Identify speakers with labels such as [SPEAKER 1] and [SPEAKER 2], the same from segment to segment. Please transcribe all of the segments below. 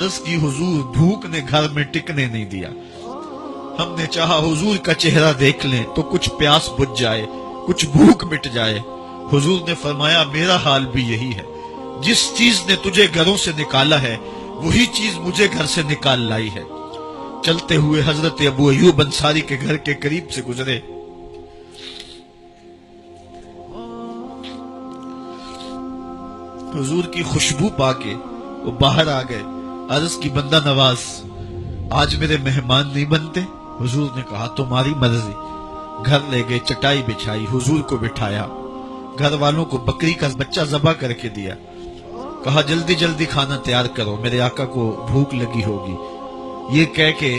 [SPEAKER 1] عرض کی حضور بھوک نے گھر میں ٹکنے نہیں دیا. ہم نے چاہا حضور کا چہرہ دیکھ لیں تو کچھ پیاس بجھ جائے، کچھ بھوک مٹ جائے. حضور نے فرمایا میرا حال بھی یہی ہے. جس چیز نے تجھے گھروں سے نکالا ہے وہی چیز مجھے گھر سے نکال لائی ہے. چلتے ہوئے حضرت ابو ایوب انصاری کے گھر کے قریب سے گزرے. حضور کی خوشبو پا کے وہ باہر آ گئے. عرض کی بندہ نواز آج میرے مہمان نہیں بنتے؟ حضور نے کہا تمہاری مرضی. گھر لے گئے، چٹائی بچھائی، حضور کو بٹھایا، گھر والوں کو بکری کا بچہ ذبح کر کے دیا. کہا جلدی جلدی کھانا تیار کرو، میرے آقا کو بھوک لگی ہوگی. یہ کہہ کے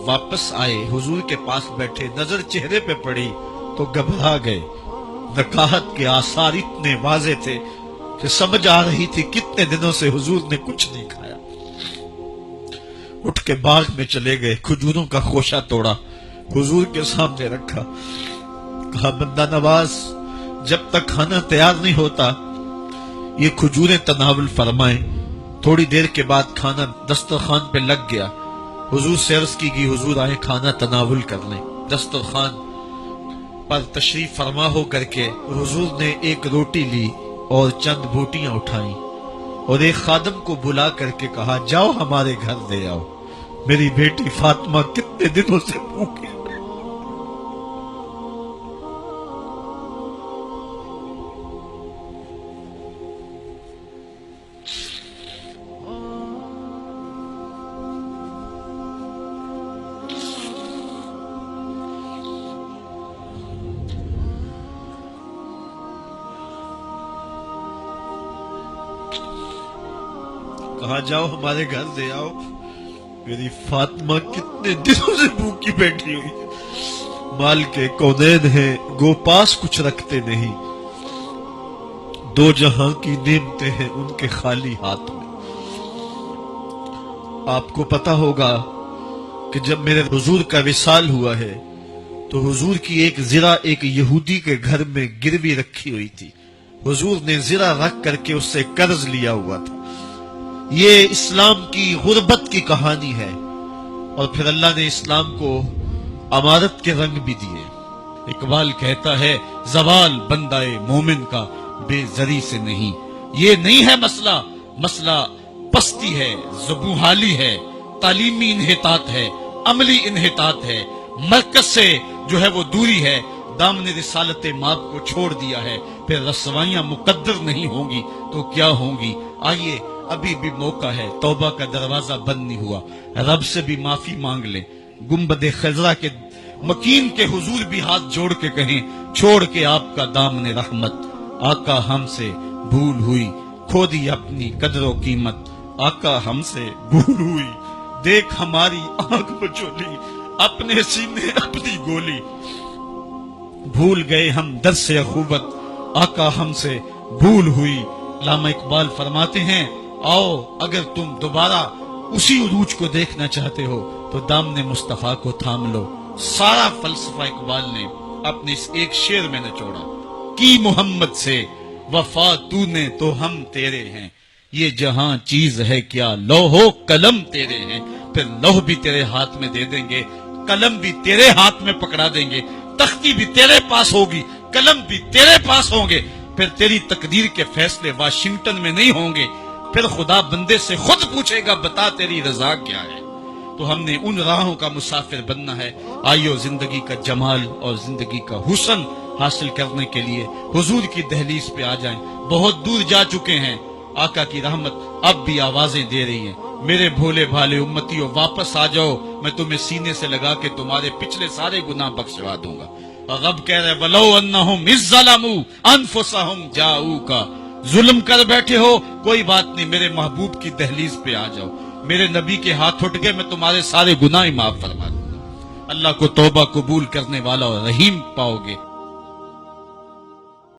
[SPEAKER 1] واپس آئے، حضور کے پاس بیٹھے، نظر چہرے پہ پڑی تو گھبرا گئے. نکاحت کے آثار اتنے واضح تھے کہ سمجھ آ رہی تھی کتنے دنوں سے حضور نے کچھ نہیں کھایا. اٹھ کے باغ میں چلے گئے، کھجوروں کا خوشہ توڑا، حضور کے سامنے رکھا. کہا بندہ نواز جب تک کھانا تیار نہیں ہوتا یہ کھجوریں تناول فرمائیں. تھوڑی دیر کے بعد کھانا دسترخوان پہ لگ گیا. حضور سے عرض کی گئی حضور آئے کھانا تناول کر لیں. دسترخوان پر تشریف فرما ہو کر کے حضور نے ایک روٹی لی اور چند بوٹیاں اٹھائیں اور ایک خادم کو بلا کر کے کہا جاؤ ہمارے گھر لے آؤ، میری بیٹی فاطمہ کتنے دنوں سے بھوکی. کہا جاؤ ہمارے گھر لے آؤ، میری فاطمہ کتنے دنوں سے بھوکی بیٹھی ہوئی. مال کے کونین ہیں گو پاس کچھ رکھتے نہیں، دو جہاں کی نعمتیں ہیں ان کے خالی ہاتھ میں. آپ کو پتا ہوگا کہ جب میرے حضور کا وصال ہوا ہے تو حضور کی ایک زرہ ایک یہودی کے گھر میں گروی رکھی ہوئی تھی. حضور نے زرہ رکھ کر کے اس سے قرض لیا ہوا تھا. یہ اسلام کی غربت کی کہانی ہے اور پھر اللہ نے اسلام کو امارت کے رنگ بھی دیے. اقبال کہتا ہے زوال بندہ مومن کا بے زری سے نہیں. یہ نہیں ہے مسئلہ، مسئلہ پستی ہے، زبوحالی ہے، تعلیمی انحطاط ہے، عملی انحطاط ہے، مرکز سے جو ہے وہ دوری ہے. دامن رسالت ماب کو چھوڑ دیا ہے. پھر رسوائیاں مقدر نہیں ہوں گی تو کیا ہوں گی. آئیے ابھی بھی موقع ہے، توبہ کا دروازہ بند نہیں ہوا. رب سے بھی معافی مانگ لیں. گنبد خضرا کے مکین کے حضور بھی ہاتھ جوڑ کے کہیں چھوڑ کے آپ کا دامن رحمت. آقا ہم سے بھول ہوئی، کھو دی اپنی قدر و قیمت. آقا ہم سے بھول ہوئی، دیکھ ہماری آنکھ بچولی، اپنے سینے اپنی گولی. بھول گئے ہم درس اخوت، آقا ہم سے بھول ہوئی. علامہ اقبال فرماتے ہیں آؤ اگر تم دوبارہ اسی عروج کو دیکھنا چاہتے ہو تو دامن مصطفیٰ کو تھام لو. سارا فلسفہ اقبال نے اپنے اس ایک شعر میں نچوڑا. کی محمد سے وفا تو نے تو ہم تیرے ہیں، یہ جہاں چیز ہے کیا لوح و قلم تیرے ہیں. پھر لوح بھی تیرے ہاتھ میں دے دیں گے، قلم بھی تیرے ہاتھ میں پکڑا دیں گے، تختی بھی تیرے پاس ہوگی، قلم بھی تیرے پاس ہوں گے. پھر تیری تقدیر کے فیصلے واشنگٹن میں نہیں ہوں گے. پھر خدا بندے سے خود پوچھے گا بتا تیری رضا کیا ہے. تو ہم نے ان راہوں کا مسافر بننا ہے. آئیو زندگی کا جمال اور زندگی کا حسن حاصل کرنے کے لیے حضور کی دہلیز پہ آ جائیں. بہت دور جا چکے ہیں، آقا کی رحمت اب بھی آوازیں دے رہی ہیں. میرے بھولے بھالے امتیوں واپس آ جاؤ، میں تمہیں سینے سے لگا کے تمہارے پچھلے سارے گناہ بخشوا دوں گا. رب کہہ رہے وَلَوْ أَنَّهُمْ إِذْ ظَلَمُوا أَنفُسَهُمْ جَاءُوكَ. ظلم کر بیٹھے ہو کوئی بات نہیں، میرے محبوب کی دہلیز پہ آ جاؤ. میرے نبی کے ہاتھ اٹھ گئے، میں تمہارے سارے گناہ معاف فرما دوں گا. اللہ کو توبہ قبول کرنے والا اور رحیم پاؤ گے.